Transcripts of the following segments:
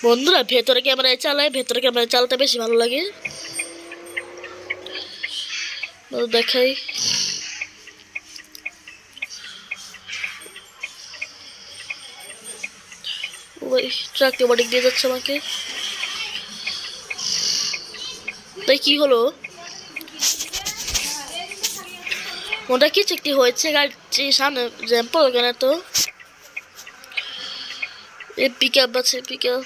বন্ধুরা ভেতরে ক্যামেরায় চালায়, ভেতরে ক্যামেরায় চালাতে বেশি ভালো লাগে। দেখাই ওই ট্রাকটি বডিক দিয়ে যাচ্ছে আমাকে। তাই কি হলো, ওটা কি একটি হয়েছে গাড়ির সামনে জ্যাম্পল কেন? তো এই পিক আপ আছে, পিক আপ।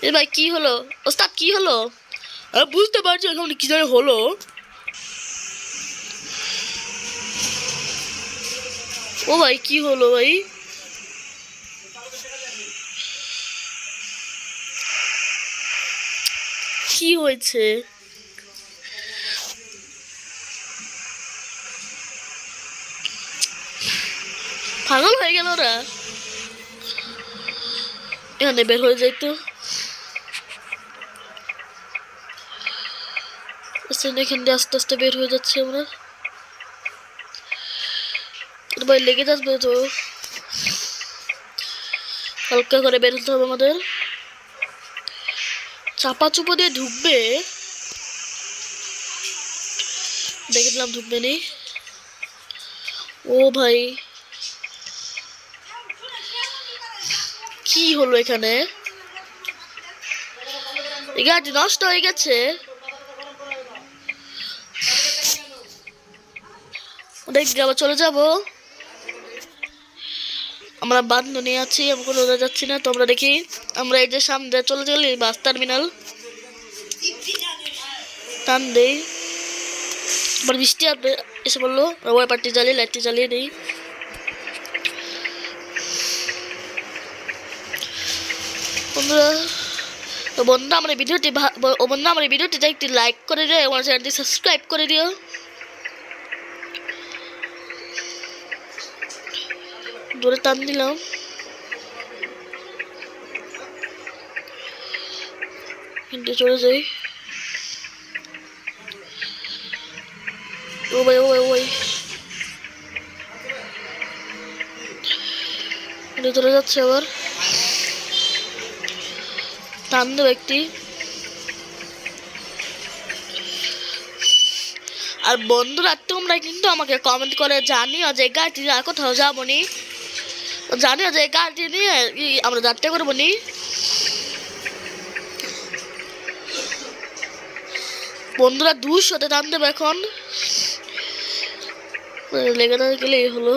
এ ভাই কি হলো ওস্তাদ, কি হলো? আমি বুঝতে পারছি এখন কি জানি হলো। ও ভাই কি হলো ভাই? কি হয়েছে? পাগল হয়ে গেল ওরা। এখানে বের হয়ে যাইতো, এখান দিয়ে আস্তে আস্তে বের হয়ে যাচ্ছে আমরা। ভাই লেগে যাবে তো, হালকা করে বের হতে হবে আমাদের। চাপা চুপো দিয়ে ঢুকবে, দেখলাম ঢুকবে নি। ও ভাই কি হলো এখানে? গাড়ি নষ্ট হয়ে গেছে। দেখি আবার চলে যাব। আমরা বান্ধনে আছি, আমি কোনো যাচ্ছি না। তো আমরা দেখি, আমরা এই যে সামনে চলে গেলি বাস টার্মিনাল, টান দেই। আবার বৃষ্টি এসে বললো, ওই পার্টি জ্বালিয়ে লাইটটি জ্বালিয়ে দিই। বন্ধুরা আমার ভিডিওটি একটি লাইক করে দিও, আমার চ্যানেলটি সাবস্ক্রাইব করে দিও। দূরে টান দিলাম। চলে যাই। ও ভাই ও ভাই ও ভাই চলে যাচ্ছে আবার। টান দেবো একটি। আর বন্ধুরা তোমরা কিন্তু আমাকে কমেন্ট করে জানিও যে গাড়িটি আর কোথাও যাবো নি, জানিও যে গাড়িটি নিয়ে আমরা যাত্রা করবো নি। বন্ধুরা 200-তে টান দেবো এখন, লেগে না গেলেই হলো।